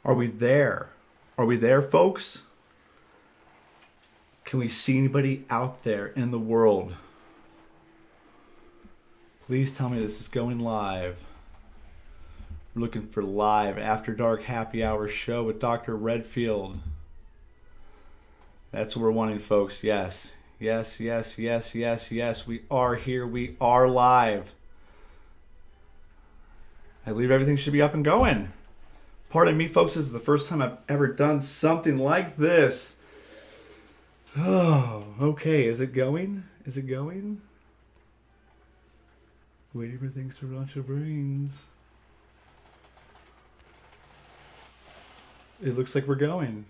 Are we there? Are we there, folks? Can we see anybody out there in the world? Please tell me this is going live. We're looking for live After Dark Happy Hour show with Dr. Redfield. That's what we're wanting, folks. Yes. Yes, yes, yes, yes, yes. We are here. We are live. I believe everything should be up and going. Pardon me, folks. This is the first time I've ever done something like this. Oh, okay. Is it going? Is it going? Waiting for things to rot your brains. It looks like we're going.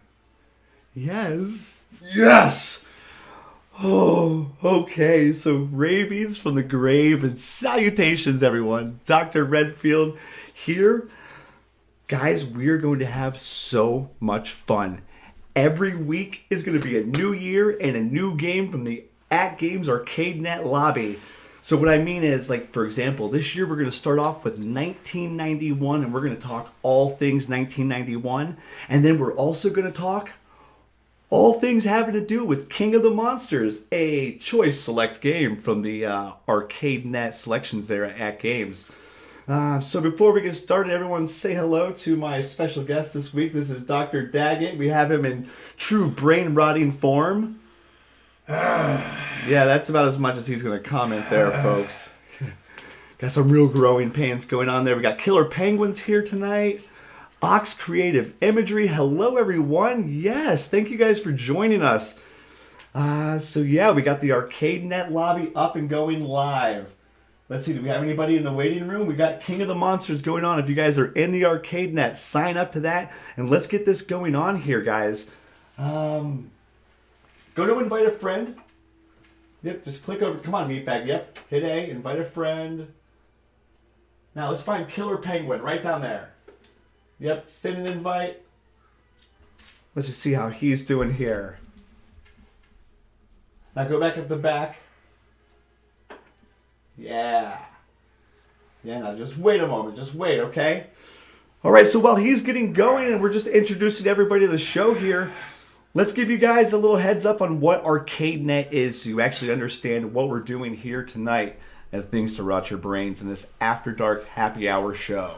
Yes. Yes! Oh, okay. So ravings from the grave and salutations, everyone. Dr. Redfield here. Guys, we're going to have so much fun. Every week is going to be a new year and a new game from the AtGames ArcadeNet lobby. So what I mean is, like, for example, this year we're going to start off with 1991 and we're going to talk all things 1991. And then we're also going to talk all things having to do with King of the Monsters, a choice select game from the ArcadeNet selections there at AtGames. So before we get started, everyone say hello to my special guest this week. This is Dr. Dagget. We have him in true brain-rotting form. Yeah, that's about as much as he's going to comment there, folks. Got some real growing pains going on there. We got Killer Penguins here tonight. Ox Creative Imagery. Hello, everyone. Yes, thank you guys for joining us. So yeah, we got the ArcadeNet lobby up and going live. Let's see, do we have anybody in the waiting room? We got King of the Monsters going on. If you guys are in the ArcadeNet, sign up to that. And let's get this going on here, guys. Go to invite a friend. Yep, just click over. Come on, Meatbag. Yep, hit A, invite a friend. Now let's find Killer Penguin right down there. Yep, send an invite. Let's just see how he's doing here. Now go back up the back. Yeah. Yeah, now just wait a moment. Just wait, okay? All right, so while he's getting going and we're just introducing everybody to the show here, let's give you guys a little heads up on what ArcadeNet is so you actually understand what we're doing here tonight at Things to Rot Your Brains in this After Dark Happy Hour show.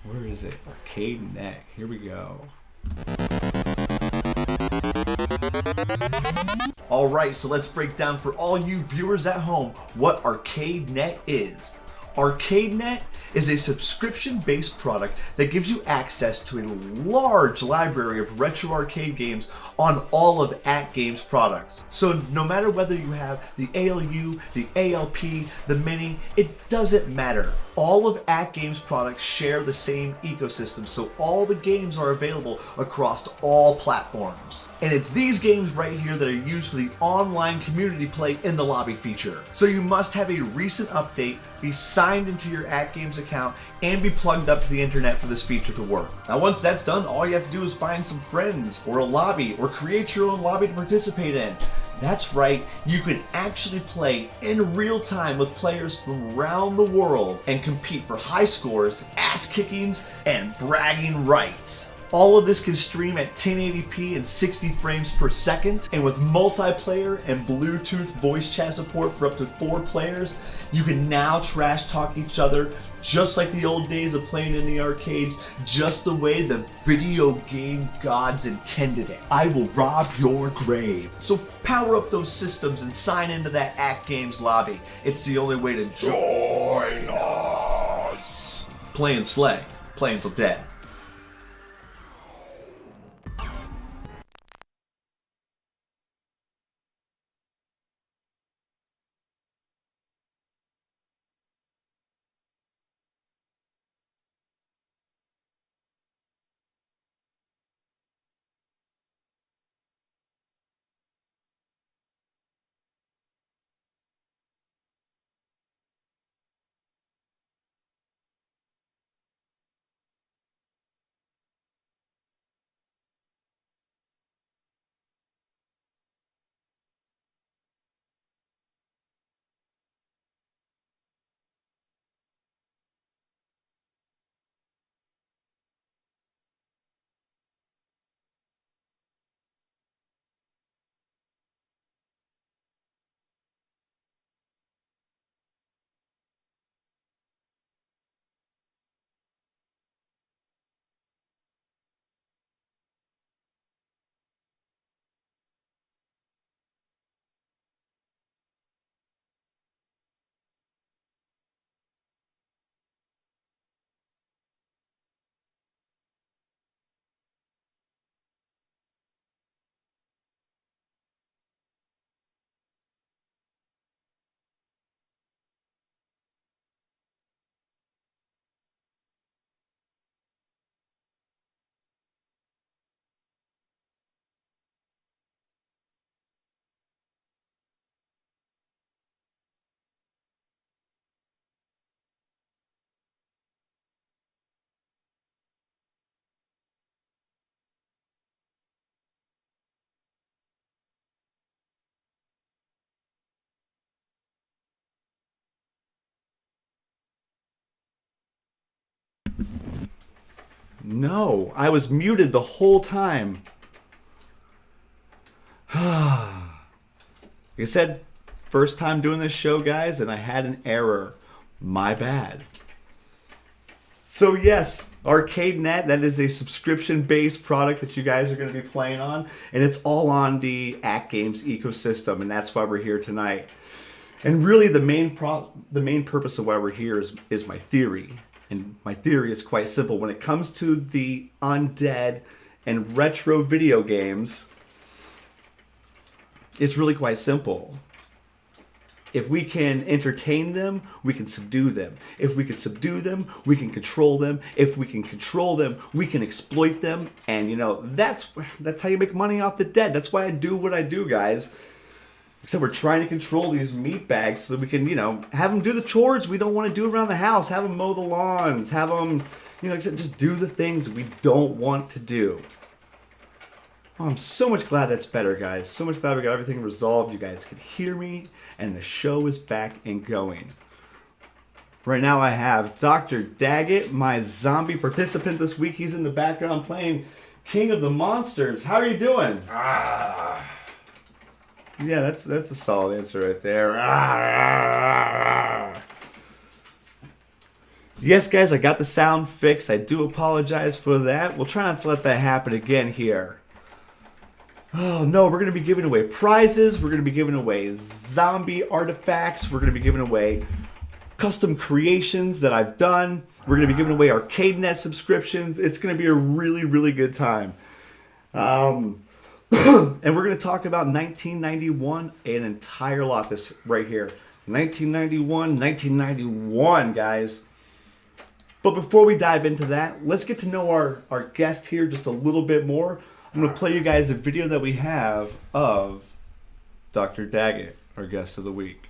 Where is it? ArcadeNet. Here we go. Alright, so let's break down for all you viewers at home what ArcadeNet is. ArcadeNet is a subscription-based product that gives you access to a large library of retro arcade games on all of AtGames products. So no matter whether you have the ALU, the ALP, the Mini, it doesn't matter. All of AtGames products share the same ecosystem, so all the games are available across all platforms. And it's these games right here that are used for the online community play in the lobby feature. So you must have a recent update, be signed into your AtGames account, and be plugged up to the internet for this feature to work. Now once that's done, all you have to do is find some friends, or a lobby, or create your own lobby to participate in. That's right, you can actually play in real time with players from around the world and compete for high scores, ass kickings, and bragging rights. All of this can stream at 1080p and 60 frames per second, and with multiplayer and Bluetooth voice chat support for up to 4 players, you can now trash talk each other just like the old days of playing in the arcades, just the way the video game gods intended it. I will rob your grave. So power up those systems and sign into that AtGames lobby. It's the only way to join us. Play and slay. Play until dead. No, I was muted the whole time. Like I said, first time doing this show, guys, and I had an error. My bad. So yes, ArcadeNet, that is a subscription-based product that you guys are going to be playing on, and it's all on the AtGames ecosystem, and that's why we're here tonight. And really, the main purpose of why we're here is my theory, and my theory is quite simple. When it comes to the undead and retro video games, it's really quite simple. If we can entertain them, we can subdue them. If we can subdue them, we can control them. If we can control them, we can exploit them. And, you know, that's how you make money off the dead. That's why I do what I do, guys. Except we're trying to control these meat bags so that we can, you know, have them do the chores we don't want to do around the house. Have them mow the lawns. Have them, you know, just do the things we don't want to do. Oh, I'm so much glad that's better, guys. So much glad we got everything resolved. You guys can hear me, and the show is back and going. Right now I have Dr. Dagget, my zombie participant this week. He's in the background playing King of the Monsters. How are you doing? Yeah, that's a solid answer right there. Yes, guys, I got the sound fixed. I do apologize for that. We'll try not to let that happen again here. Oh no, we're going to be giving away prizes, we're going to be giving away zombie artifacts, we're going to be giving away custom creations that I've done, we're going to be giving away ArcadeNet subscriptions. It's going to be a really, really good time. And we're going to talk about 1991, an entire lot this right here. 1991, guys. But before we dive into that, let's get to know our guest here just a little bit more. I'm going to play you guys a video that we have of Dr. Dagget, our guest of the week.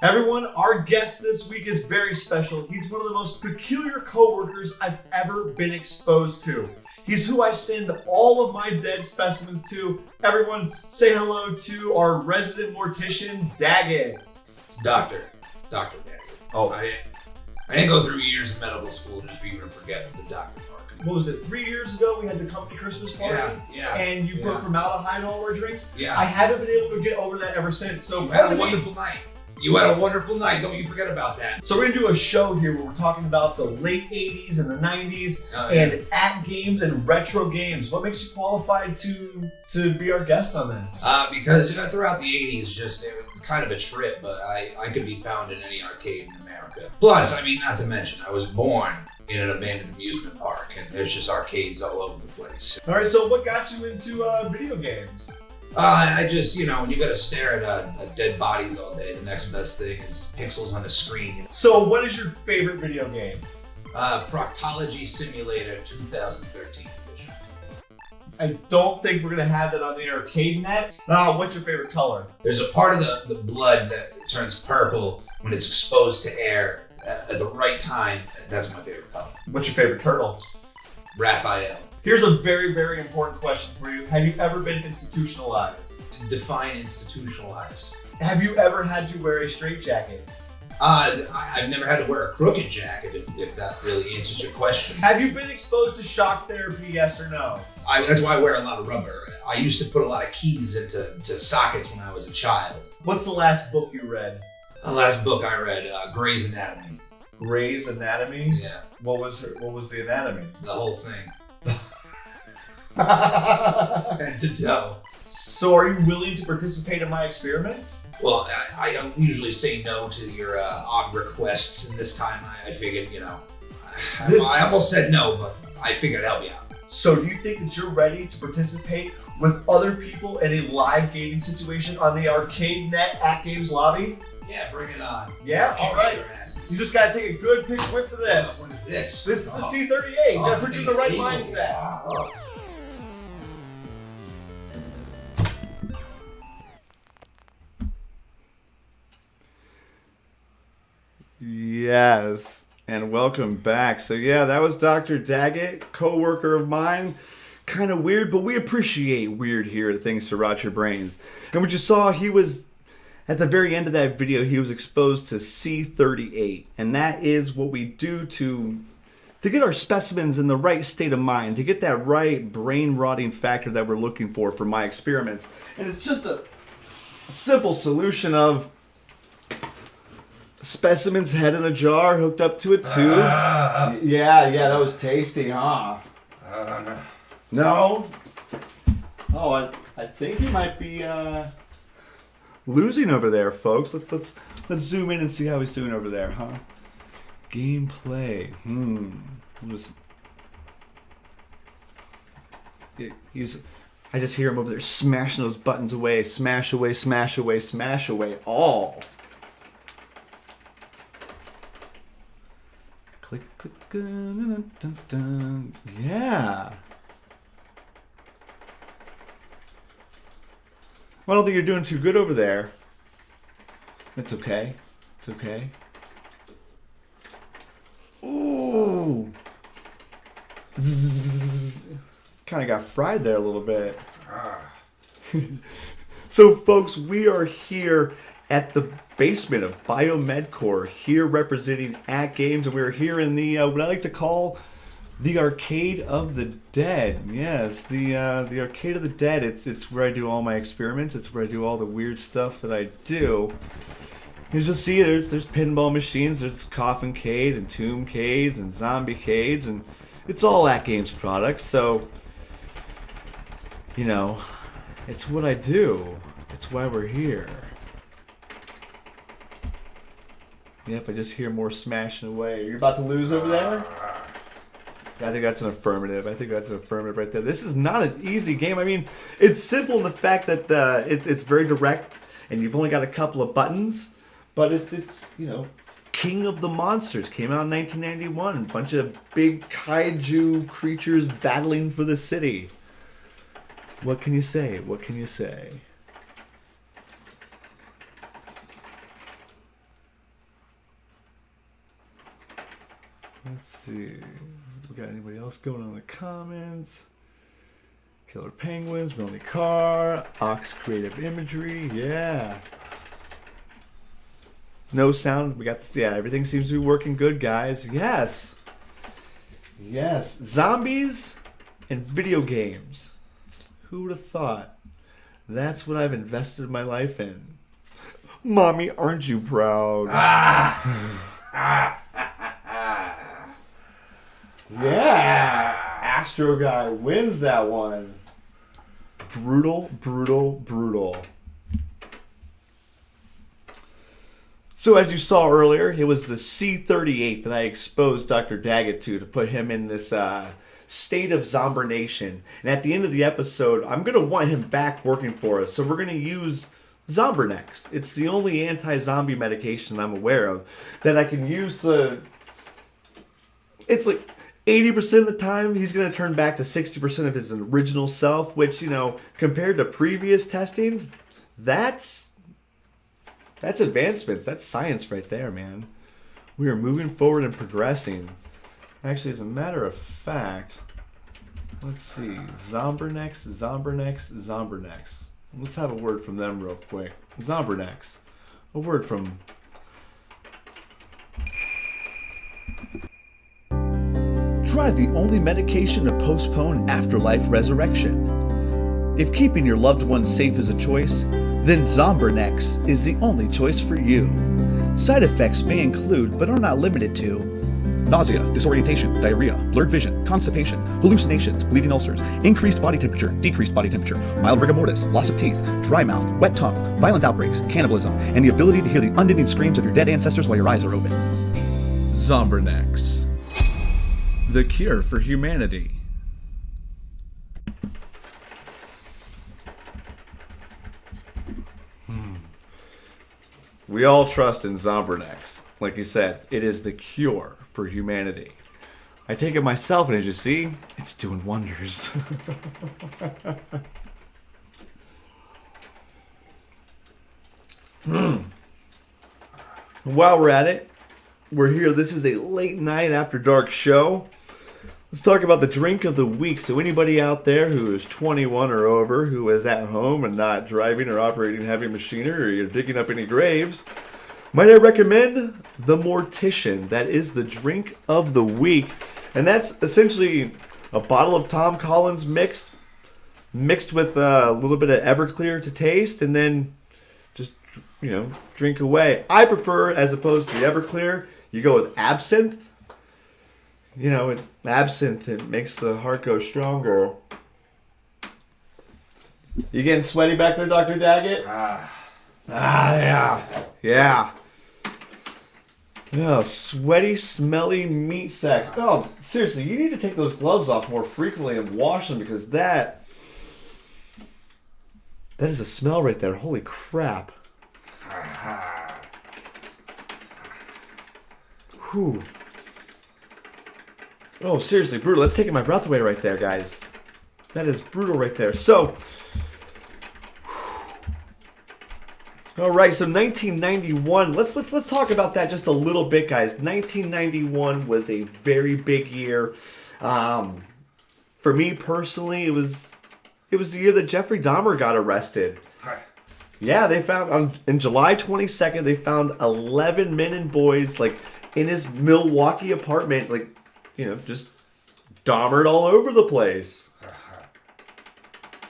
Everyone, our guest this week is very special. He's one of the most peculiar coworkers I've ever been exposed to. He's who I send all of my dead specimens to. Everyone, say hello to our resident mortician, Dagget. It's Dr. Daggett. Oh, I didn't go through years of medical school just for you to forget the doctor part. What was it, 3 years ago we had the company Christmas party? Yeah. And you put formaldehyde on all our drinks? Yeah. I haven't been able to get over that ever since. So you had a wonderful night. You had a wonderful night. Don't you forget about that. So we're going to do a show here where we're talking about the late 80s and the 90s and AtGames and retro games. What makes you qualified to be our guest on this? Because throughout the 80s, it was kind of a trip, but I could be found in any arcade in America. Plus, I mean, not to mention, I was born in an abandoned amusement park, and there's just arcades all over the place. All right, so what got you into video games? I just, when you gotta stare at dead bodies all day, the next best thing is pixels on a screen. So what is your favorite video game? Proctology Simulator 2013 edition. I don't think we're gonna have that on the ArcadeNet. What's your favorite color? There's a part of the blood that turns purple when it's exposed to air at the right time. That's my favorite color. What's your favorite turtle? Raphael. Here's a very, very important question for you. Have you ever been institutionalized? Define institutionalized. Have you ever had to wear a straitjacket? I've never had to wear a crooked jacket, if that really answers your question. Have you been exposed to shock therapy, yes or no? That's why I wear a lot of rubber. I used to put a lot of keys into sockets when I was a child. What's the last book you read? The last book I read, Grey's Anatomy. Grey's Anatomy? Yeah. What was the anatomy? The whole thing. Head to toe. So are you willing to participate in my experiments? Well, I don't usually say no to your odd requests, and this time I figured, I almost said no, but I figured I'd help you out. So do you think that you're ready to participate with other people in a live gaming situation on the ArcadeNet AtGames lobby? Yeah, bring it on. Yeah? All right. You just got to take a good big whip for this. What is this? This is the C38. You got to put you in the right mindset. Oh. Yes, and welcome back. So yeah, that was Dr. Dagget, co-worker of mine. Kind of weird, but we appreciate weird here at Things to Rot Your Brainz. And what you saw, he was, at the very end of that video, he was exposed to C38. And that is what we do to to get our specimens in the right state of mind, to get that right brain rotting factor that we're looking for my experiments. And it's just a simple solution of specimen's head in a jar hooked up to a tube. Yeah, that was tasty, huh? No? Oh, I think you might be losing over there, folks. Let's zoom in and see how he's doing over there, huh? Gameplay. I just hear him over there smashing those buttons away. Smash away, smash away, smash away. All. Click, click, dun, dun, dun. Yeah. Well, I don't think you're doing too good over there. It's okay. It's okay. Ooh. Kind of got fried there a little bit. So, folks, we are here at the basement of Biomedcore, here representing AtGames, and we're here in the what I like to call the Arcade of the Dead. Yes, the Arcade of the Dead. It's where I do all my experiments. It's where I do all the weird stuff that I do. As you'll see, there's pinball machines, there's coffin-cade and tomb-cades and zombie-cades, and it's all AtGames products. So, you know, it's what I do. It's why we're here. Yep, I just hear more smashing away. You're about to lose over there? I think that's an affirmative. I think that's an affirmative right there. This is not an easy game. I mean, it's simple in the fact that it's very direct, and you've only got a couple of buttons. But it's you know, King of the Monsters came out in 1991. A bunch of big kaiju creatures battling for the city. What can you say? What can you say? Let's see. We got anybody else going on in the comments? Killer Penguins, Melanie Carr, Ox Creative Imagery, yeah. No sound. We got, yeah, everything seems to be working good, guys. Yes. Yes. Zombies and video games. Who would have thought? That's what I've invested my life in. Mommy, aren't you proud? Yeah. Astro Guy wins that one. Brutal, brutal, brutal. So as you saw earlier, it was the C-38 that I exposed Dr. Dagget to put him in this state of zombernation. And at the end of the episode, I'm going to want him back working for us. So we're going to use Zombernex. It's the only anti-zombie medication I'm aware of that I can use to... It's like 80% of the time, he's going to turn back to 60% of his original self, which, you know, compared to previous testings, that's advancements. That's science right there, man. We are moving forward and progressing. Actually, as a matter of fact, let's see. Zombernex. Let's have a word from them real quick. Zombernex. A word from... Try the only medication to postpone afterlife resurrection. If keeping your loved ones safe is a choice, then Zombernex is the only choice for you. Side effects may include, but are not limited to, nausea, disorientation, diarrhea, blurred vision, constipation, hallucinations, bleeding ulcers, increased body temperature, decreased body temperature, mild rigor mortis, loss of teeth, dry mouth, wet tongue, violent outbreaks, cannibalism, and the ability to hear the unending screams of your dead ancestors while your eyes are open. Zombernex. The cure for humanity. We all trust in Zombernex. Like you said, it is the cure for humanity. I take it myself, and as you see, it's doing wonders. While we're at it, we're here. This is a late night after dark show. Let's talk about the drink of the week. So anybody out there who is 21 or over, who is at home and not driving or operating heavy machinery, or you're digging up any graves, might I recommend the Mortician. That is the drink of the week. And that's essentially a bottle of Tom Collins mixed with a little bit of Everclear to taste, and then just, drink away. I prefer, as opposed to the Everclear, you go with absinthe. With absinthe, it makes the heart go stronger. You getting sweaty back there, Dr. Dagget? Yeah. Oh, sweaty, smelly meat sacks. Oh, seriously, you need to take those gloves off more frequently and wash them, because that is a smell right there. Holy crap. Whew. Oh, seriously, brutal. That's taking my breath away right there, guys. That is brutal right there. So, all right, so 1991. Let's talk about that just a little bit, guys. 1991 was a very big year. For me personally, it was the year that Jeffrey Dahmer got arrested. Yeah, they found on July 22nd, they found 11 men and boys in his Milwaukee apartment, just Dahmered all over the place.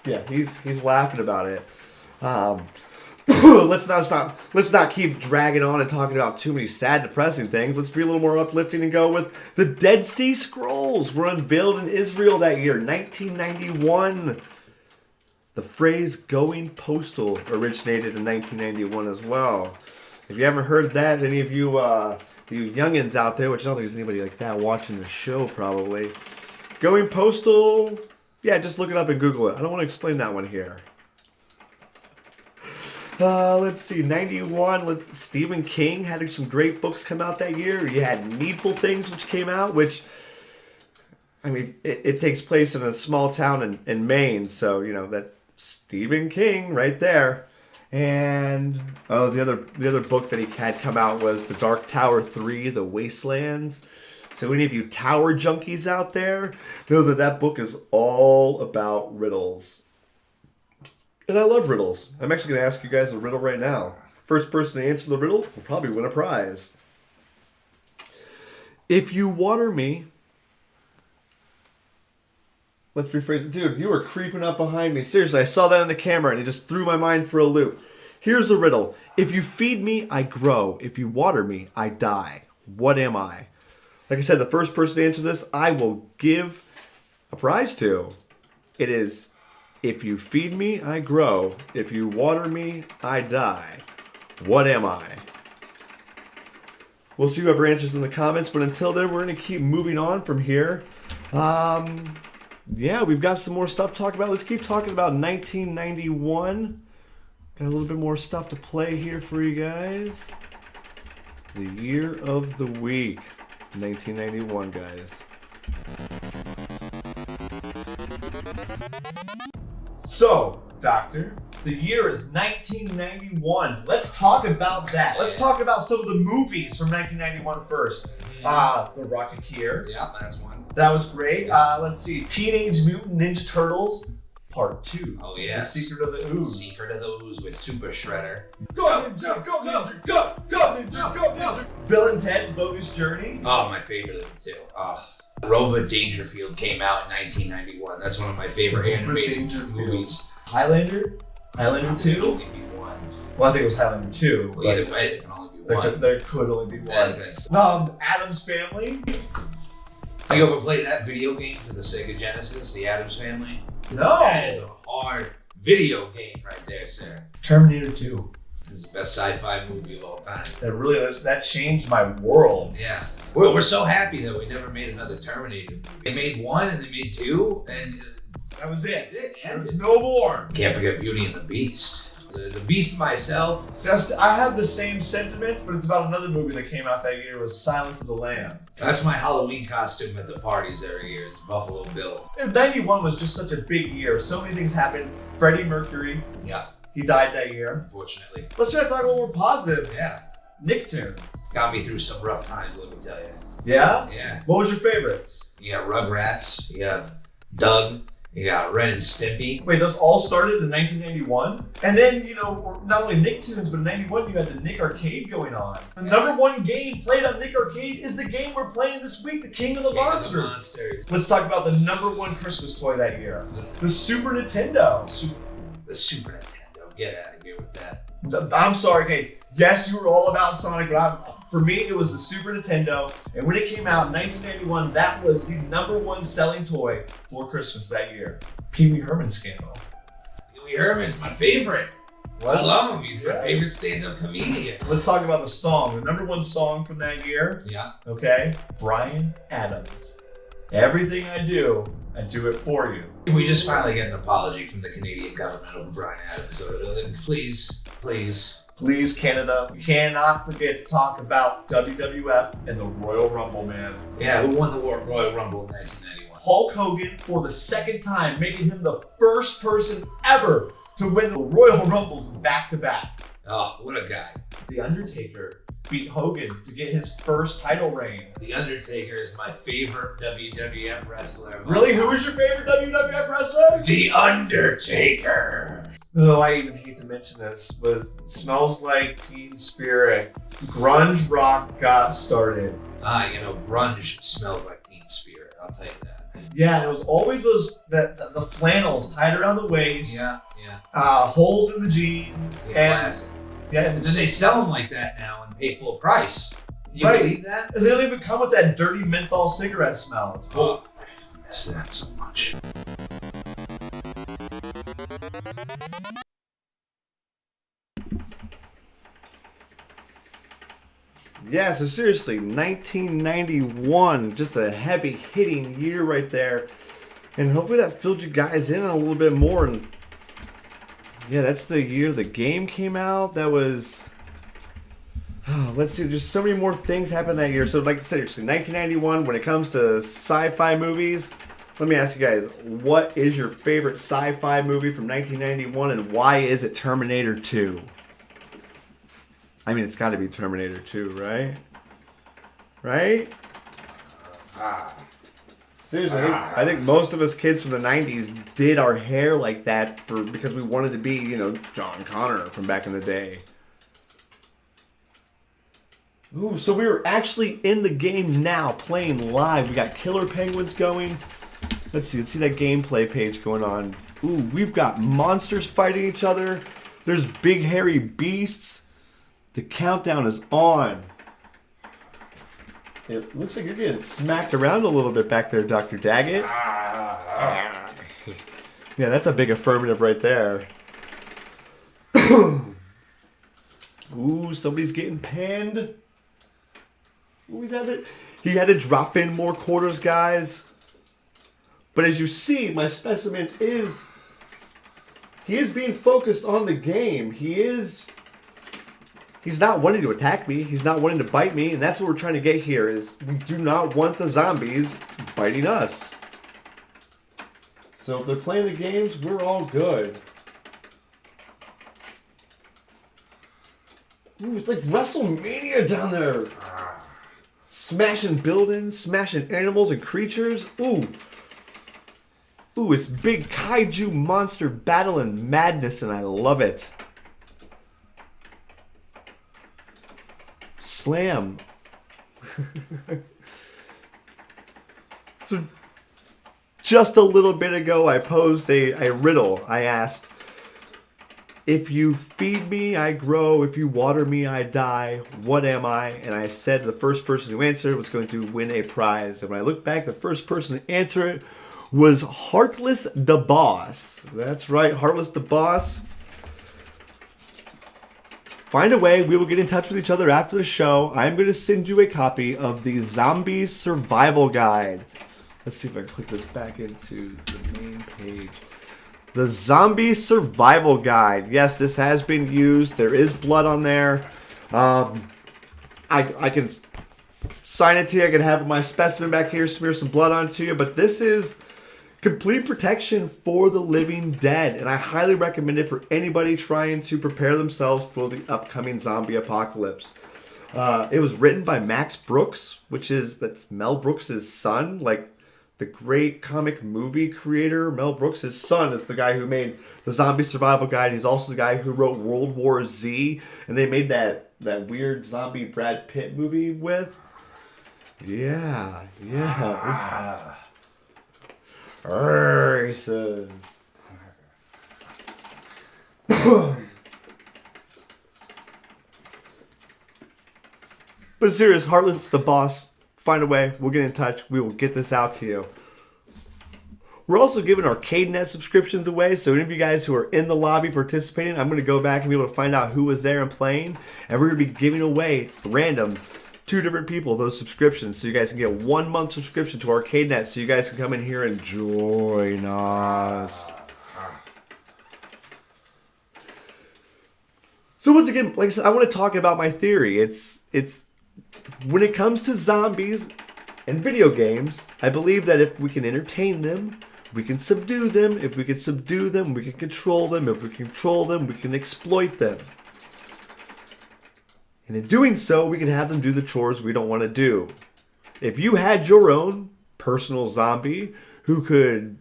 Yeah, he's laughing about it. Let's not keep dragging on and talking about too many sad, depressing things. Let's be a little more uplifting and go with the Dead Sea Scrolls were unveiled in Israel that year, 1991. The phrase "going postal" originated in 1991 as well. If you haven't heard that, any of you youngins out there, which I don't think there's anybody like that watching the show probably, going postal, yeah, just look it up and Google it. I don't want to explain that one here. Let's see, 91, Stephen King had some great books come out that year. You had Needful Things, which came out, which, it takes place in a small town in Maine, so, that Stephen King right there. And, the other book that he had come out was The Dark Tower 3, The Wastelands. So any of you tower junkies out there know that book is all about riddles. And I love riddles. I'm actually going to ask you guys a riddle right now. First person to answer the riddle will probably win a prize. If you water me... Let's rephrase it. Dude, you were creeping up behind me. Seriously, I saw that on the camera and it just threw my mind for a loop. Here's the riddle. If you feed me, I grow. If you water me, I die. What am I? Like I said, the first person to answer this, I will give a prize to. It is... If you feed me, I grow. If you water me, I die. What am I? We'll see whoever answers in the comments, but until then, we're going to keep moving on from here. Yeah, we've got some more stuff to talk about. Let's keep talking about 1991. Got a little bit more stuff to play here for you guys. The year of the week. 1991, guys. So, Doctor, the year is 1991. Let's talk about that. Let's talk about some of the movies from 1991 first. The Rocketeer. Yeah, that's one. That was great. Let's see. Teenage Mutant Ninja Turtles Part 2. Oh, yeah. The Secret of the Ooze. Secret of the Ooze with Super Shredder. Go, Ninja! Go, Ninja! Go, Ninja! Go, Ninja! Bill and Ted's Bogus Journey. Oh, my favorite of the two. Rover Dangerfield came out in 1991. That's one of my favorite animated movies. Highlander 2? There only be one. Well, I think it was Highlander 2. Well, either way, there can only be one. There could only be one. Addams Family. You ever played that video game for the Sega Genesis, the Addams Family? No. That is a hard video game right there, sir. Terminator 2. It's the best sci-fi movie of all time. That changed my world. Yeah. We're so happy that we never made another Terminator movie. They made one and they made two, and that was it. There's no more. Can't forget Beauty and the Beast. So there's a beast myself. I have the same sentiment, but it's about another movie that came out that year. It was Silence of the Lambs. That's my Halloween costume at the parties every year. It's Buffalo Bill. 91 was just such a big year. So many things happened. Freddie Mercury. Yeah. He died that year. Unfortunately. Let's try to talk a little more positive. Yeah. Nicktoons. Got me through some rough times, let me tell you. Yeah? Yeah. What was your favorites? You got Rugrats. You have Doug. You got Ren and Stimpy. Wait, those all started in 1991? And then, you know, not only Nicktoons, but in 91 you had the Nick Arcade going on. The number one game played on Nick Arcade is the game we're playing this week, the King of the Monsters. Let's talk about the number one Christmas toy that year. The Super Nintendo. The Super Nintendo. Get out of here with that. I'm sorry, Kate. Yes, you were all about Sonic, but for me, it was the Super Nintendo. And when it came out in 1991, that was the number one selling toy for Christmas that year. Pee Wee Herman scandal. Pee Wee Herman's my favorite. I love him. He's my favorite stand-up comedian. Let's talk about the song. The number one song from that year. Yeah. Okay. Bryan Adams. Everything I do it for you. We just finally get an apology from the Canadian government over Bryan Adams. So please. Please, Canada, you cannot forget to talk about WWF and the Royal Rumble, man. Yeah, who won the Royal Rumble in 1991? Hulk Hogan, for the second time, making him the first person ever to win the Royal Rumbles back-to-back. Oh, what a guy. The Undertaker beat Hogan to get his first title reign. The Undertaker is my favorite WWF wrestler. Really? Who is your favorite WWF wrestler? The Undertaker. Oh, I even hate to mention this, but Smells Like Teen Spirit. Grunge rock got started. Grunge smells like Teen Spirit. I'll tell you that. Yeah, and it was always the flannels tied around the waist. Yeah. Holes in the jeans. Classic. Yeah, and then they sell them like that now and pay full price. You believe that? And they don't even come with that dirty menthol cigarette smell. Oh, I miss that so much. Yeah, so seriously, 1991, just a heavy hitting year right there. And hopefully that filled you guys in a little bit more. And yeah, that's the year the game came out. That was, let's see, there's so many more things happened that year. So like I said, 1991, when it comes to sci-fi movies, let me ask you guys, what is your favorite sci-fi movie from 1991 and why is it Terminator 2? I mean, it's got to be Terminator 2, right? Right? Seriously, I think most of us kids from the 90s did our hair like that because we wanted to be, John Connor from back in the day. Ooh, so we were actually in the game now, playing live. We got killer penguins going. Let's see that gameplay page going on. Ooh, we've got monsters fighting each other. There's big hairy beasts. The countdown is on. It looks like you're getting smacked around a little bit back there, Dr. Dagget. Yeah, that's a big affirmative right there. Ooh, somebody's getting pinned. Ooh, he had to drop in more quarters, guys. But as you see, my specimen is being focused on the game. He's not wanting to attack me. He's not wanting to bite me. And that's what we're trying to get here is we do not want the zombies biting us. So if they're playing the games, we're all good. Ooh, it's like WrestleMania down there. Smashing buildings, smashing animals and creatures. Ooh, it's big kaiju monster battle and madness, and I love it. Slam. So just a little bit ago I posed a riddle. I asked, if you feed me I grow, if you water me I die, what am I? And I said the first person who answered was going to win a prize. And when I look back, the first person to answer it was Heartless the Boss. That's right, Heartless the Boss. Find a way. We will get in touch with each other after the show. I'm going to send you a copy of the Zombie Survival Guide. Let's see if I can click this back into the main page. The Zombie Survival Guide. Yes, this has been used. There is blood on there. I can sign it to you. I can have my specimen back here, smear some blood onto you. But this is complete protection for the living dead, and I highly recommend it for anybody trying to prepare themselves for the upcoming zombie apocalypse. It was written by Max Brooks, that's Mel Brooks' son, like the great comic movie creator Mel Brooks. His son is the guy who made the Zombie Survival Guide. He's also the guy who wrote World War Z, and they made that weird zombie Brad Pitt movie with. Yeah. He says. But serious, Heartless, the boss. Find a way. We'll get in touch. We will get this out to you. We're also giving ArcadeNet subscriptions away. So any of you guys who are in the lobby participating, I'm going to go back and be able to find out who was there and playing. And we're going to be giving away random 2 different people those subscriptions. So you guys can get 1 month subscription to ArcadeNet. So you guys can come in here and join us. So once again, like I said, I want to talk about my theory. It's when it comes to zombies and video games, I believe that if we can entertain them, we can subdue them. If we can subdue them, we can control them. If we control them, we can exploit them. And in doing so, we can have them do the chores we don't want to do. If you had your own personal zombie who could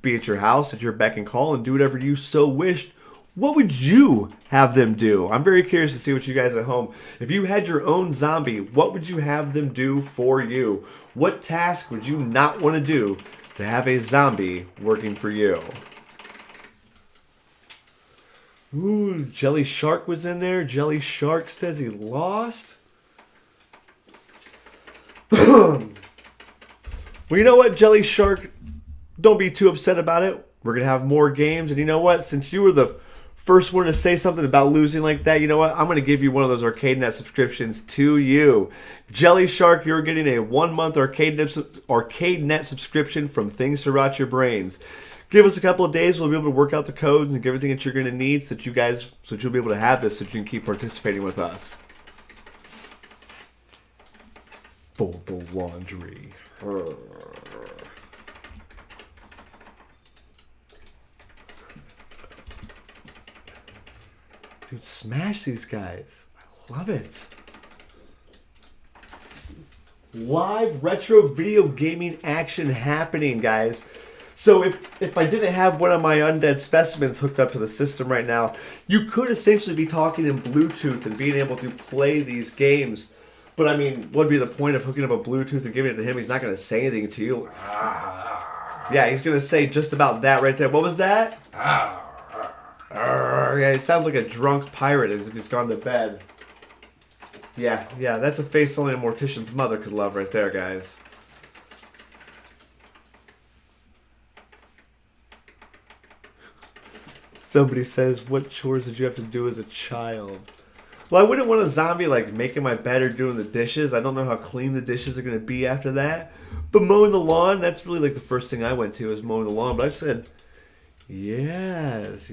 be at your house at your beck and call and do whatever you so wished, what would you have them do? I'm very curious to see what you guys at home. If you had your own zombie, what would you have them do for you? What task would you not want to do to have a zombie working for you? Ooh, Jelly Shark was in there. Jelly Shark says he lost. Well, you know what, Jelly Shark? Don't be too upset about it. We're going to have more games. And you know what? Since you were the first one to say something about losing like that, you know what? I'm going to give you one of those ArcadeNet subscriptions to you. Jelly Shark, you're getting a 1 month ArcadeNet subscription from Things to Rot Your Brainz. Give us a couple of days. We'll be able to work out the codes and get everything that you're going to need so that you'll be able to have this so that you can keep participating with us. Fold the laundry. Dude, smash these guys. I love it. Live retro video gaming action happening, guys. So if I didn't have one of my undead specimens hooked up to the system right now, you could essentially be talking in Bluetooth and being able to play these games. But I mean, what would be the point of hooking up a Bluetooth and giving it to him? He's not going to say anything to you. Yeah, he's going to say just about that right there. What was that? Yeah, he sounds like a drunk pirate as if he's gone to bed. Yeah, that's a face only a mortician's mother could love right there, guys. Somebody says, what chores did you have to do as a child? Well, I wouldn't want a zombie like making my bed or doing the dishes. I don't know how clean the dishes are going to be after that. But mowing the lawn, that's really like the first thing I went to is mowing the lawn. But I said, yes.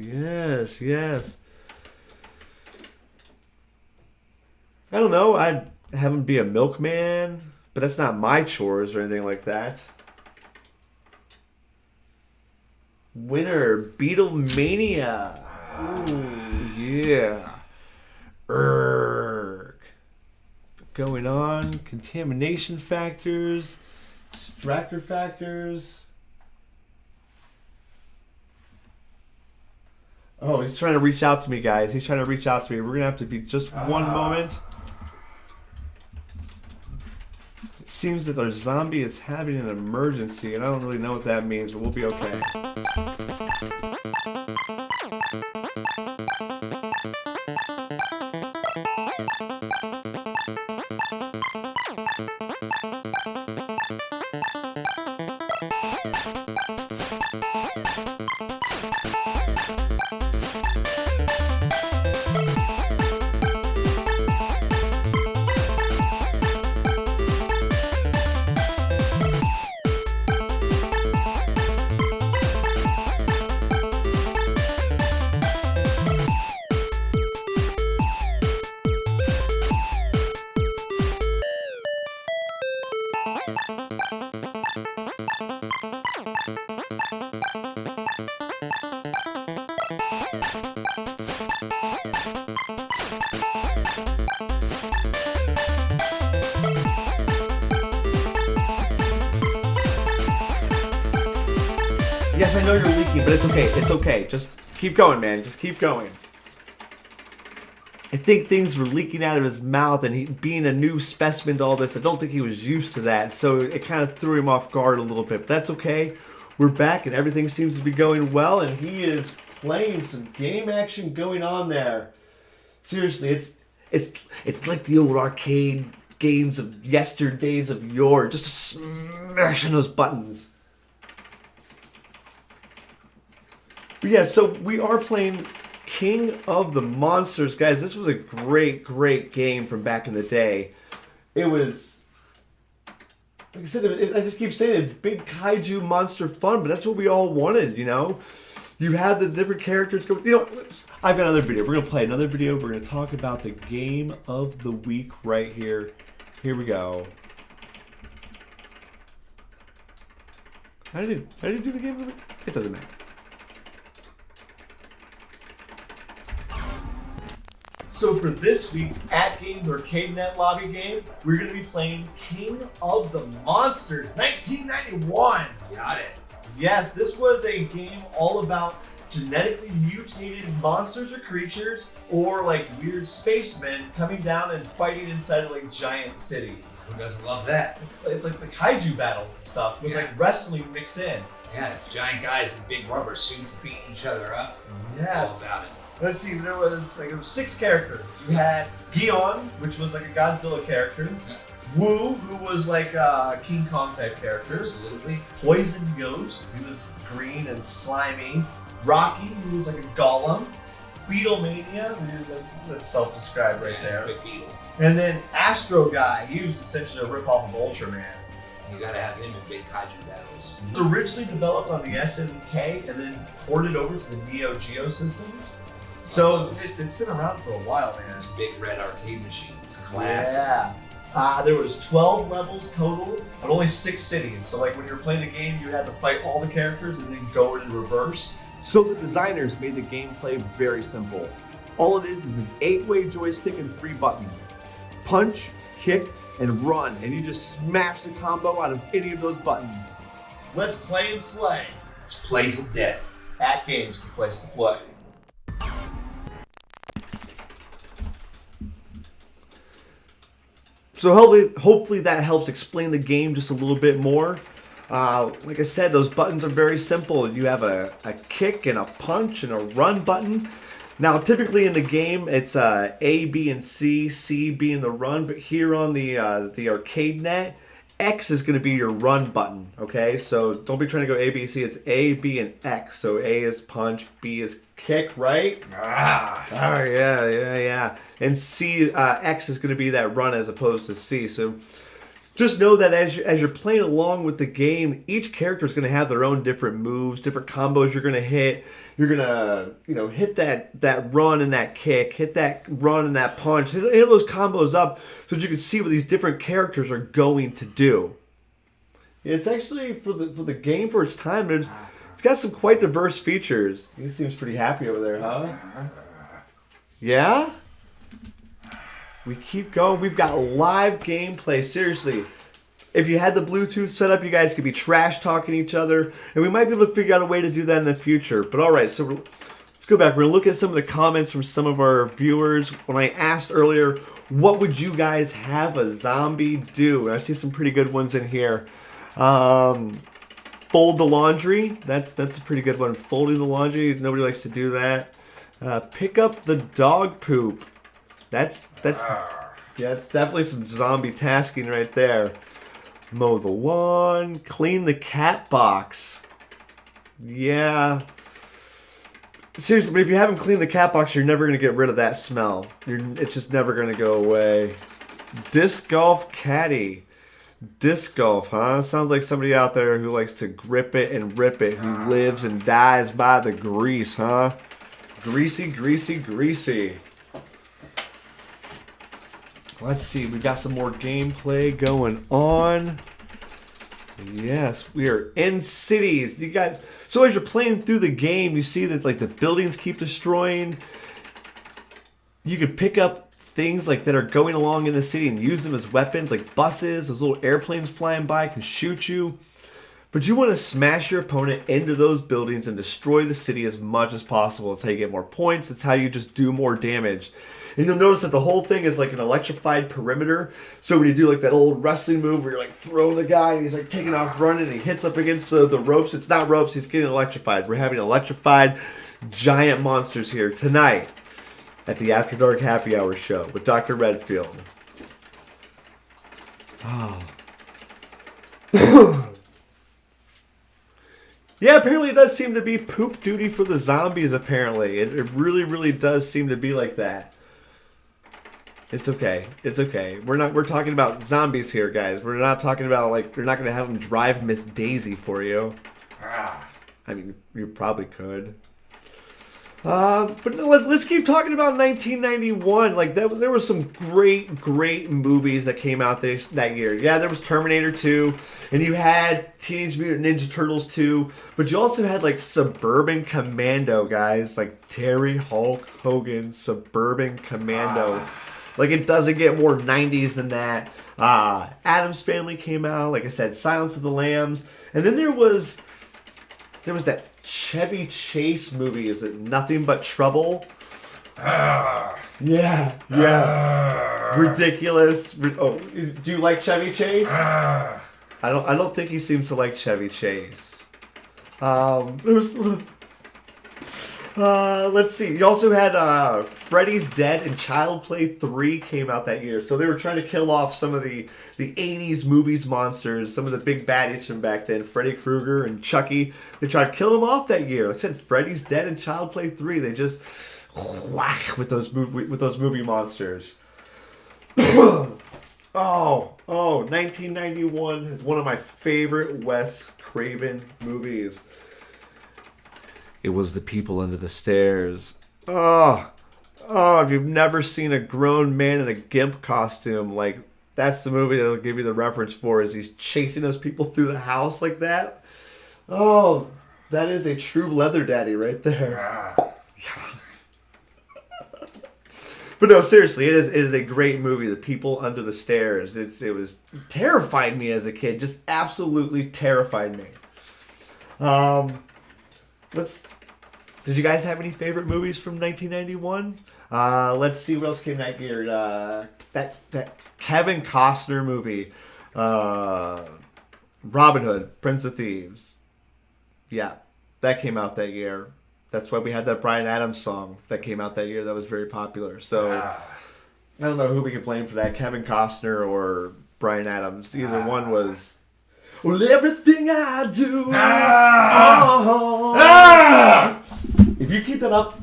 I don't know. I'd have him be a milkman, but that's not my chores or anything like that. Winner, Beatlemania. Ooh, yeah. Going on. Contamination factors. Distractor factors. Oh, he's trying to reach out to me, guys. He's trying to reach out to me. We're going to have to be just one moment. It seems that our zombie is having an emergency, and I don't really know what that means, but we'll be okay. Yes, I know you're leaking, but it's okay. It's okay. Just keep going, man. Just keep going. I think things were leaking out of his mouth, and he, being a new specimen to all this, I don't think he was used to that, so it kind of threw him off guard a little bit. But that's okay. We're back, and everything seems to be going well, and he is playing some game action going on there. Seriously, it's like the old arcade games of yesterdays of yore, just smashing those buttons. But yeah, so we are playing King of the Monsters, guys. This was a great game from back in the day. It was, like I said, I just keep saying it's big kaiju monster fun, but that's what we all wanted, you know? You have the different characters go, you know, I've got another video. We're going to play another video. We're going to talk about the game of the week right here. Here we go. How did I do the game of the week? It doesn't matter. So for this week's AtGames ArcadeNet lobby game, we're going to be playing King of the Monsters, 1991. Got it. Yes, this was a game all about genetically mutated monsters or creatures, or like weird spacemen coming down and fighting inside of like giant cities. Who doesn't love that? It's like the kaiju battles and stuff with like wrestling mixed in. Yeah, giant guys in big rubber suits beating each other up. Yes. All about it. Let's see, there was 6 characters. You had Gion, which was like a Godzilla character. Wu, who was like a King Kong type character. Absolutely. Poison Ghost, who was green and slimy. Rocky, who was like a golem. Beetlemania, that's self-described right there. Big beetle. And then Astro Guy, he was essentially a ripoff of Ultraman. You gotta have him in big kaiju battles. It was originally developed on the SNK and then ported over to the Neo Geo systems. So it's been around for a while, man. Big red arcade machines. Classic. Yeah. There was 12 levels total, but only 6 cities. So like when you were playing the game, you had to fight all the characters and then go in reverse. So the designers made the gameplay very simple. All it is an 8-way joystick and 3 buttons. Punch, kick, and run, and you just smash the combo out of any of those buttons. Let's play and slay. Let's play till dead. AtGames, the place to play. So hopefully that helps explain the game just a little bit more. Like I said, those buttons are very simple. You have a kick and a punch and a run button. Now, typically in the game, it's A, B, and C, C being the run. But here on the ArcadeNet, X is going to be your run button, okay? So don't be trying to go A, B, C. It's A, B, and X. So A is punch, B is kick, right? Oh, yeah. And C, X is going to be that run as opposed to C. So just know that as you're playing along with the game, each character is going to have their own different moves, different combos you're going to hit. You're going to, hit that run and that kick, hit that run and that punch, hit those combos up so that you can see what these different characters are going to do. It's actually, for the game, for its time, it's got some quite diverse features. He seems pretty happy over there, huh? Yeah? We keep going. We've got live gameplay. Seriously. If you had the Bluetooth set up, you guys could be trash talking each other. And we might be able to figure out a way to do that in the future. But alright, so let's go back. We're going to look at some of the comments from some of our viewers. When I asked earlier, what would you guys have a zombie do? I see some pretty good ones in here. Fold the laundry. That's a pretty good one. Folding the laundry. Nobody likes to do that. Pick up the dog poop. That's definitely some zombie tasking right there. Mow the lawn, clean the cat box. Yeah. Seriously, but if you haven't cleaned the cat box, you're never going to get rid of that smell. It's just never going to go away. Disc golf caddy. Disc golf, huh? Sounds like somebody out there who likes to grip it and rip it, who lives and dies by the grease, huh? Greasy, greasy, greasy. Let's see, we got some more gameplay going on. Yes, we are in cities. You guys, so as you're playing through the game, you see that like the buildings keep destroying. You can pick up things like that are going along in the city and use them as weapons, like buses. Those little airplanes flying by can shoot you. But you want to smash your opponent into those buildings and destroy the city as much as possible. It's how you get more points. It's how you just do more damage. And you'll notice that the whole thing is like an electrified perimeter. So when you do like that old wrestling move where you're like throwing the guy and he's like taking off running and he hits up against the ropes. It's not ropes, he's getting electrified. We're having electrified giant monsters here tonight at the After Dark Happy Hour show with Dr. Redfield. Oh. Yeah, apparently it does seem to be poop duty for the zombies, apparently. It really, really does seem to be like that. It's okay. It's okay. We're talking about zombies here, guys. We're not talking about, like, you're not going to have them drive Miss Daisy for you. I mean, you probably could. But let's keep talking about 1991. Like, there were some great movies that came out that year. Yeah, there was Terminator 2, and you had Teenage Mutant Ninja Turtles 2, but you also had, like, Suburban Commando, guys. Like, Terry Hulk Hogan, Suburban Commando. Like, it doesn't get more 90s than that. Addams Family came out. Like I said, Silence of the Lambs. And then there was that Chevy Chase movie. Is it Nothing But Trouble? Yeah. Ridiculous. Oh, do you like Chevy Chase? I don't think he seems to like Chevy Chase. Let's see. You also had Freddy's Dead and Child Play 3 came out that year. So they were trying to kill off some of the 80s movies monsters, some of the big baddies from back then, Freddy Krueger and Chucky. They tried to kill them off that year. Like I said, Freddy's Dead and Child Play 3. They just whack with those movie monsters. 1991 is one of my favorite Wes Craven movies. It was The People Under the Stairs. Oh, if you've never seen a grown man in a gimp costume, like, that's the movie that'll give you the reference for, is he's chasing those people through the house like that. Oh, that is a true leather daddy right there. But no, seriously, it is a great movie, The People Under the Stairs. It was terrified me as a kid, just absolutely terrified me. Did you guys have any favorite movies from 1991? Let's see what else came that year. That Kevin Costner movie, Robin Hood, Prince of Thieves. Yeah, that came out that year. That's why we had that Bryan Adams song that came out that year that was very popular. So I don't know who we could blame for that, Kevin Costner or Bryan Adams. Either one was... Well, everything I do... If you keep that up...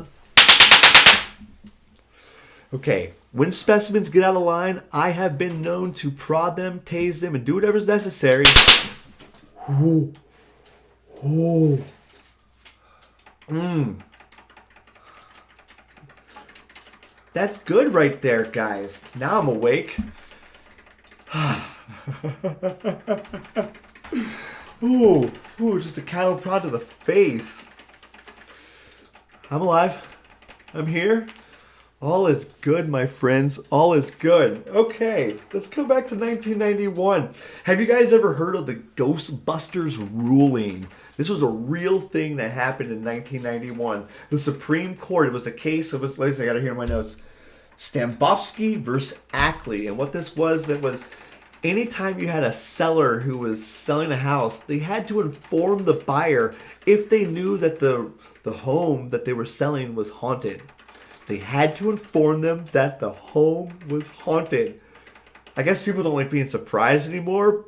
Okay, when specimens get out of line, I have been known to prod them, tase them, and do whatever's necessary. That's good right there, guys. Now I'm awake. Ooh, just a cattle prod to the face. I'm alive. I'm here. All is good, my friends. All is good. Okay, let's go back to 1991. Have you guys ever heard of the Ghostbusters ruling? This was a real thing that happened in 1991. The Supreme Court, it was a case, I got to hear my notes. Stambovsky versus Ackley. And what this was, it was anytime you had a seller who was selling a house, they had to inform the buyer if they knew that the home that they were selling was haunted. They had to inform them that the home was haunted. I guess people don't like being surprised anymore.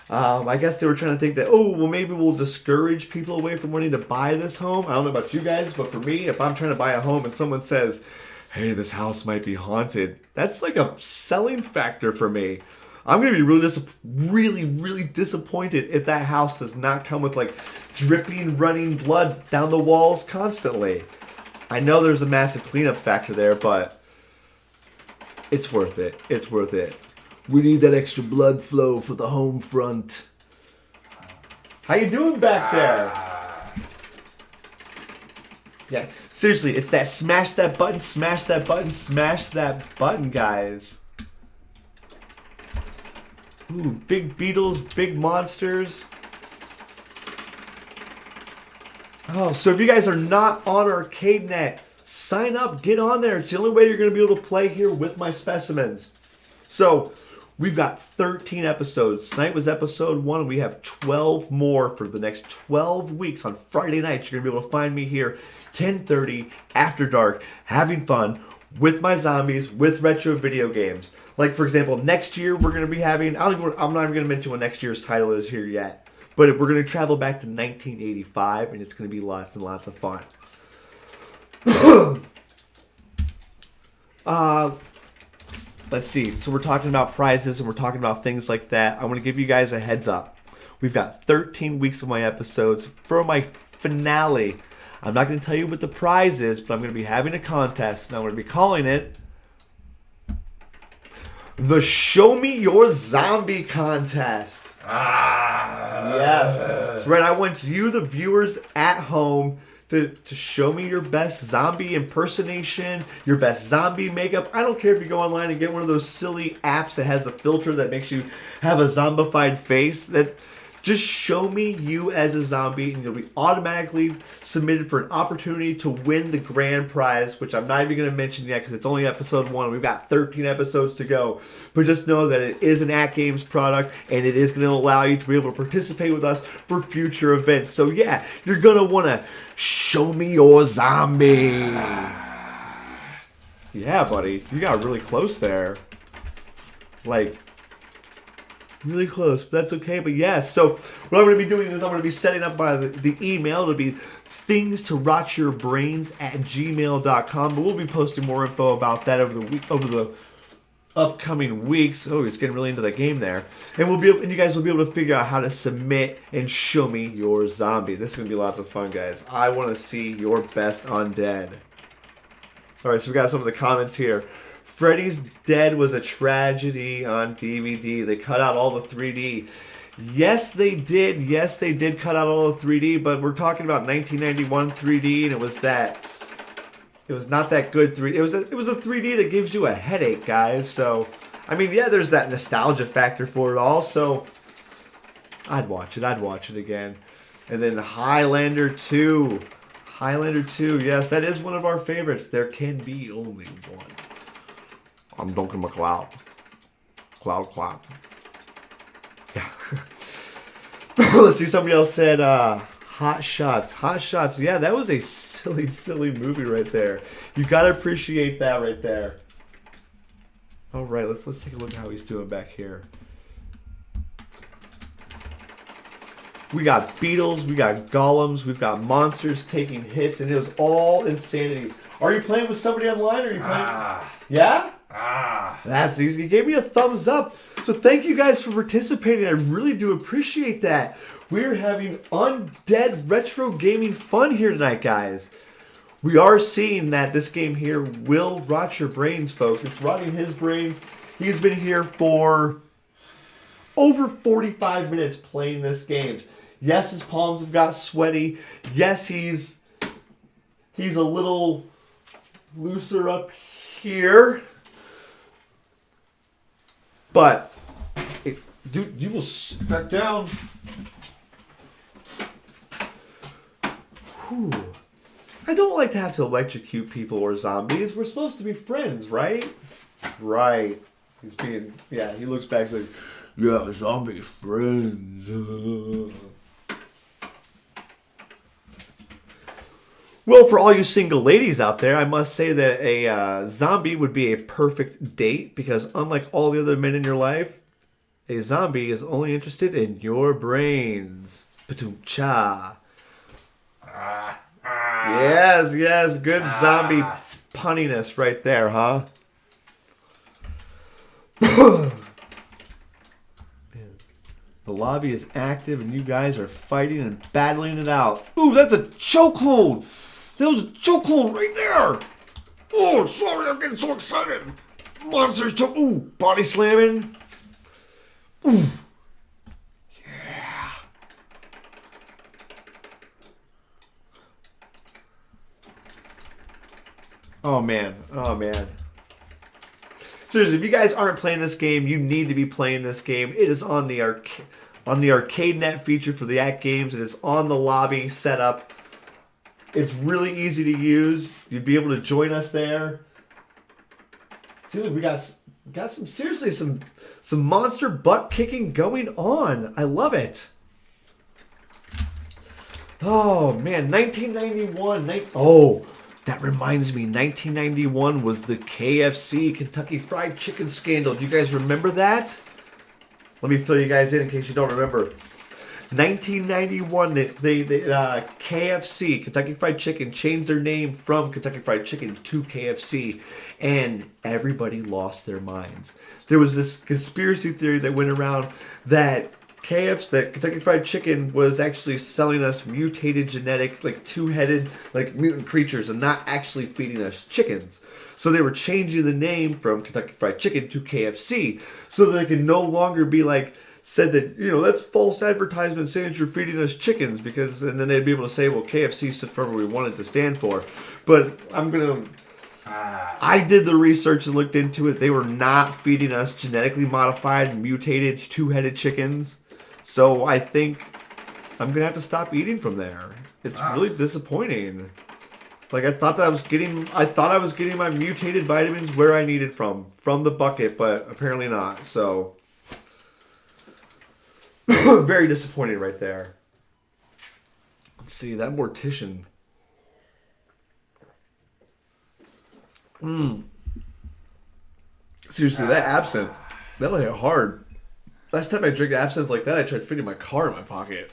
I guess they were trying to think that, maybe we'll discourage people away from wanting to buy this home. I don't know about you guys, but for me, if I'm trying to buy a home and someone says, hey, this house might be haunted, that's like a selling factor for me. I'm going to be really disappointed if that house does not come with like dripping, running blood down the walls constantly. I know there's a massive cleanup factor there, but it's worth it. It's worth it. We need that extra blood flow for the home front. How you doing back there? Yeah, seriously, it's that smash that button, guys. Ooh, big beetles, big monsters. Oh, so if you guys are not on ArcadeNet, sign up, get on there. It's the only way you're going to be able to play here with my specimens. So, we've got 13 episodes. Tonight was episode 1. We have 12 more for the next 12 weeks. On Friday nights, you're going to be able to find me here, 10:30, after dark, having fun with my zombies, with retro video games. Like, for example, next year we're going to be having... I'm not even going to mention what next year's title is here yet. But we're going to travel back to 1985, and it's going to be lots and lots of fun. Let's see. So we're talking about prizes, and we're talking about things like that. I want to give you guys a heads up. We've got 13 weeks of my episodes. For my finale, I'm not going to tell you what the prize is, but I'm going to be having a contest, and I'm going to be calling it the Show Me Your Zombie Contest. Yes. That's right. I want you, the viewers at home, to show me your best zombie impersonation, your best zombie makeup. I don't care if you go online and get one of those silly apps that has a filter that makes you have a zombified face. Just show me you as a zombie, and you'll be automatically submitted for an opportunity to win the grand prize, which I'm not even going to mention yet because it's only episode 1. We've got 13 episodes to go. But just know that it is an AtGames product, and it is going to allow you to be able to participate with us for future events. So yeah, you're going to want to show me your zombie. Yeah, buddy. You got really close there. Like... really close, but that's okay. But yes, so what I'm going to be doing is I'm going to be setting up by the email. It'll be thingstorotyourbrainz@gmail.com. But we'll be posting more info about that over the upcoming weeks. Oh, he's getting really into the game there. And you guys will be able to figure out how to submit and show me your zombie. This is going to be lots of fun, guys. I want to see your best undead. All right, so we got some of the comments here. Freddy's Dead was a tragedy on DVD. They cut out all the 3D. Yes, they did. Yes, they did cut out all the 3D, but we're talking about 1991 3D, and it was not that good 3D. It was a 3D that gives you a headache, guys. So, I mean, yeah, there's that nostalgia factor for it all, so I'd watch it. I'd watch it again. And then Highlander 2. Highlander 2, yes, that is one of our favorites. There can be only one. I'm Duncan McLeod. Cloud. Yeah. Let's see, somebody else said Hot Shots. Hot Shots, yeah, that was a silly movie right there. You gotta appreciate that right there. Alright, let's take a look at how he's doing back here. We got beetles, we got golems, we've got monsters taking hits, and it was all insanity. Are you playing with somebody online, or are you playing... Yeah? That's easy. You gave me a thumbs up. So thank you guys for participating. I really do appreciate that. We're having undead retro gaming fun here tonight, guys. We are seeing that this game here will rot your brains, folks. It's rotting his brains. He's been here for over 45 minutes playing this game. Yes, his palms have got sweaty. Yes, he's a little looser up here. But, dude, you will sit back down. Whew. I don't like to have to electrocute people or zombies. We're supposed to be friends, right? Right. He's being, yeah, he looks back like, yeah, zombies, friends. Well, for all you single ladies out there, I must say that a zombie would be a perfect date because unlike all the other men in your life, a zombie is only interested in your brains. Patum-cha. Yes, good zombie punniness right there, huh? Man, the lobby is active and you guys are fighting and battling it out. Ooh, that's a chokehold! That was a chokehold right there! Oh, sorry, I'm getting so excited. Monsters choke. Ooh, body slamming. Ooh. Yeah. Oh, man. Seriously, if you guys aren't playing this game, you need to be playing this game. It is on the ArcadeNet feature for the AtGames. It is on the lobby setup. It's really easy to use. You'd be able to join us there. Seems like we got some seriously some monster butt kicking going on. I love it. Oh man, 1991. Oh, that reminds me. 1991 was the KFC Kentucky Fried Chicken scandal. Do you guys remember that? Let me fill you guys in case you don't remember. 1991, they KFC, Kentucky Fried Chicken, changed their name from Kentucky Fried Chicken to KFC, and everybody lost their minds. There was this conspiracy theory that went around that Kentucky Fried Chicken was actually selling us mutated genetic, like two-headed, like mutant creatures, and not actually feeding us chickens. So they were changing the name from Kentucky Fried Chicken to KFC, so that they could no longer be like, said that, that's false advertisement saying that you're feeding us chickens, because, and then they'd be able to say, well, KFC stood for what we wanted to stand for. But I did the research and looked into it. They were not feeding us genetically modified, mutated, two-headed chickens. So I think I'm going to have to stop eating from there. It's really disappointing. Like, I thought I was getting my mutated vitamins where I needed from the bucket, but apparently not. So very disappointing right there. Let's see, that mortician. Seriously, that absinthe, that'll hit hard. Last time I drank absinthe like that, I tried fitting my car in my pocket.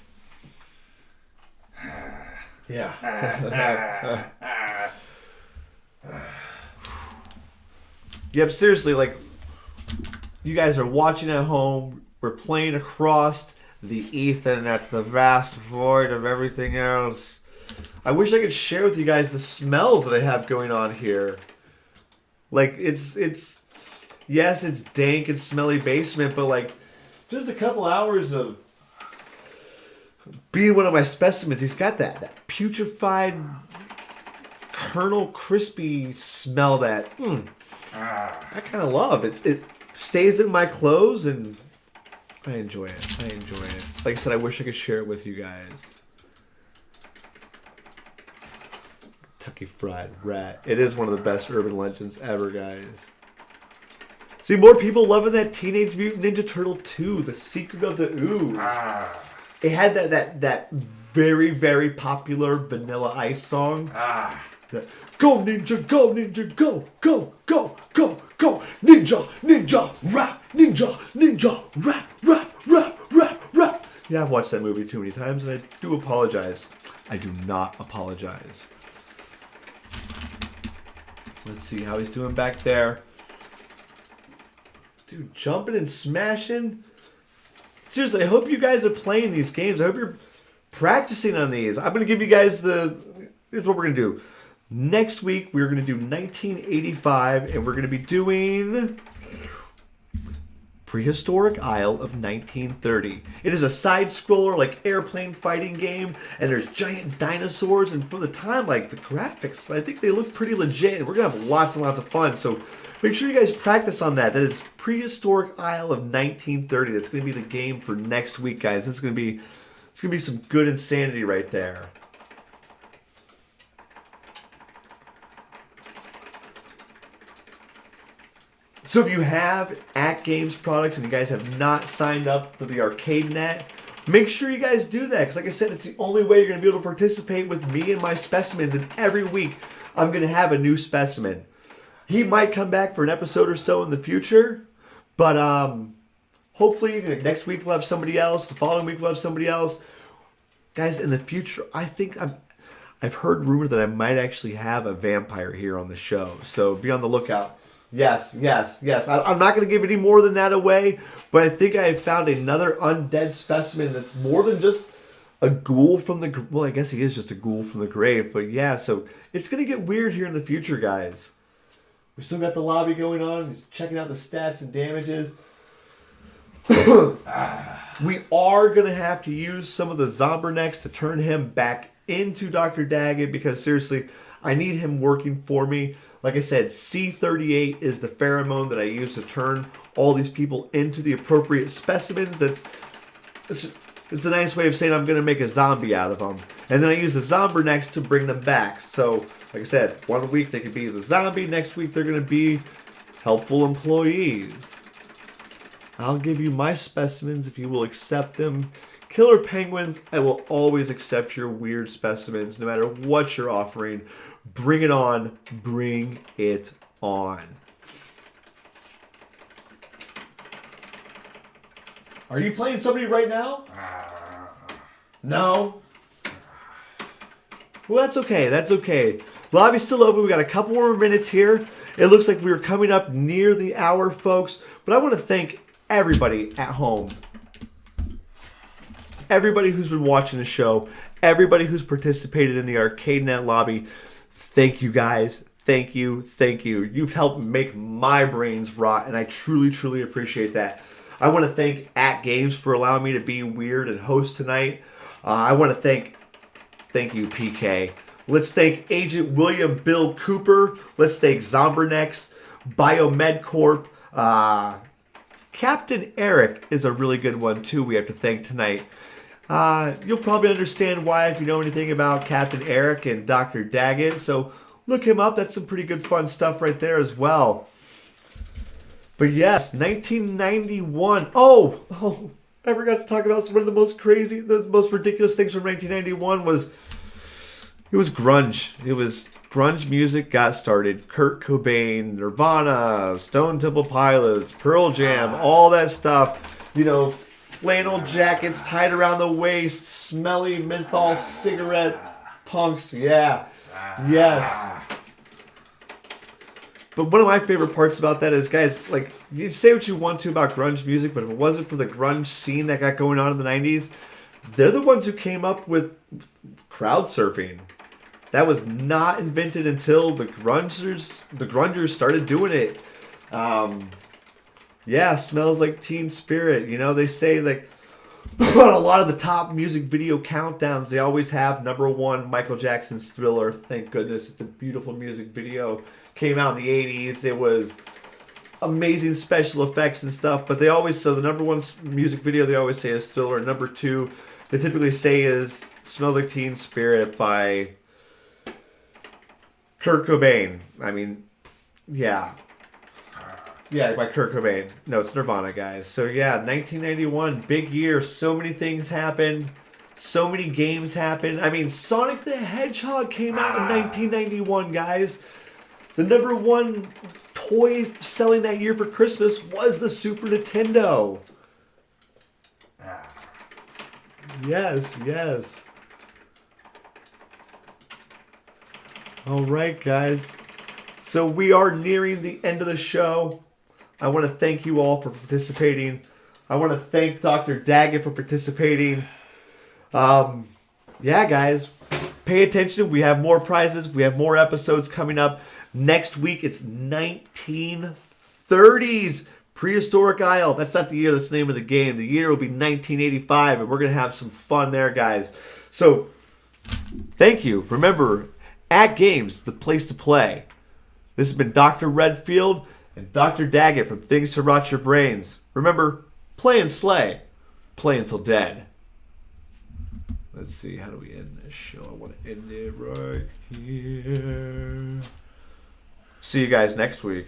Yeah. Yep, seriously, like, you guys are watching at home. We're playing across the Ethernet, the vast void of everything else. I wish I could share with you guys the smells that I have going on here. Like, it's yes, it's dank and smelly basement, but like, just a couple hours of being one of my specimens, he's got that putrefied, kernel crispy smell that I kind of love. It stays in my clothes, and I enjoy it. Like I said, I wish I could share it with you guys. Kentucky Fried Rat. It is one of the best urban legends ever, guys. See, more people loving that Teenage Mutant Ninja Turtle 2, The Secret of the Ooze. It had that very, very popular Vanilla Ice song. Go ninja, go ninja, go, go, go, go, go. Ninja, ninja, rap, ninja, ninja, rap, rap, rap, rap, rap. Yeah, I've watched that movie too many times, and I do apologize. I do not apologize. Let's see how he's doing back there. Dude, jumping and smashing. Seriously, I hope you guys are playing these games. I hope you're practicing on these. I'm going to give you guys here's what we're going to do. Next week, we're going to do 1985, and we're going to be doing Prehistoric Isle of 1930. It is a side-scroller, like, airplane fighting game, and there's giant dinosaurs, and for the time, like, the graphics, I think they look pretty legit, and we're going to have lots and lots of fun, so make sure you guys practice on that. That is Prehistoric Isle of 1930. That's going to be the game for next week, guys. It's going to be some good insanity right there. So if you have AtGames products and you guys have not signed up for the ArcadeNet, make sure you guys do that. Because like I said, it's the only way you're going to be able to participate with me and my specimens. And every week, I'm going to have a new specimen. He might come back for an episode or so in the future. But hopefully next week we'll have somebody else. The following week we'll have somebody else. Guys, in the future, I think I've heard rumor that I might actually have a vampire here on the show. So be on the lookout. Yes. I'm not going to give any more than that away, but I think I have found another undead specimen that's more than just a ghoul from the... Well, I guess he is just a ghoul from the grave, but yeah, so it's going to get weird here in the future, guys. We still got the lobby going on, just checking out the stats and damages. We are going to have to use some of the Zombernecks to turn him back into Dr. Dagget, because seriously, I need him working for me. Like I said, C38 is the pheromone that I use to turn all these people into the appropriate specimens. It's a nice way of saying I'm going to make a zombie out of them. And then I use the zombie next to bring them back. So, like I said, one week they could be the zombie, next week they're going to be helpful employees. I'll give you my specimens if you will accept them. Killer penguins, I will always accept your weird specimens, no matter what you're offering. Bring it on. Bring it on. Are you playing somebody right now? No? Well, that's okay. That's okay. Lobby's still open. We got a couple more minutes here. It looks like we're coming up near the hour, folks. But I want to thank everybody at home. Everybody who's been watching the show. Everybody who's participated in the ArcadeNet lobby. Thank you, guys. Thank you. Thank you. You've helped make my brains rot, and I truly, truly appreciate that. I want to thank AtGames for allowing me to be weird and host tonight. I want to thank you, PK. Let's thank Agent William Bill Cooper. Let's thank Zombernex, Biomed Corp. Captain Eric is a really good one, too, we have to thank tonight. You'll probably understand why if you know anything about Captain Eric and Dr. Dagget. So look him up. That's some pretty good fun stuff right there as well. But yes, 1991. Oh, I forgot to talk about one of the most ridiculous things from 1991 was grunge. It was grunge music got started. Kurt Cobain, Nirvana, Stone Temple Pilots, Pearl Jam, all that stuff. You know, flannel jackets tied around the waist, smelly menthol cigarette punks. Yeah. Yes. But one of my favorite parts about that is, guys, like, you say what you want to about grunge music, but if it wasn't for the grunge scene that got going on in the 90s, they're the ones who came up with crowd surfing. That was not invented until the grungers started doing it. Smells like Teen Spirit. You know, they say, like, on a lot of the top music video countdowns, they always have number one, Michael Jackson's Thriller. Thank goodness. It's a beautiful music video. Came out in the 80s. It was amazing special effects and stuff. But they always, so the number one music video they always say is Thriller. Number two, they typically say is Smells Like Teen Spirit by Kurt Cobain. I mean, yeah. Yeah, by Kurt Cobain. No, it's Nirvana, guys. So yeah, 1991, big year. So many things happened. So many games happened. I mean, Sonic the Hedgehog came out in 1991, guys. The number one toy selling that year for Christmas was the Super Nintendo. Yes. All right, guys. So we are nearing the end of the show. I want to thank you all for participating. I want to thank Dr. Dagget for participating. Guys, pay attention. We have more prizes. We have more episodes coming up. Next week, it's 1930s. Prehistoric Isle. That's not the year, that's the name of the game. The year will be 1985, and we're going to have some fun there, guys. So, thank you. Remember, AtGames, the place to play. This has been Dr. Redfield and Dr. Dagget from Things to Rot Your Brainz. Remember, play and slay. Play until dead. Let's see, how do we end this show? I want to end it right here. See you guys next week.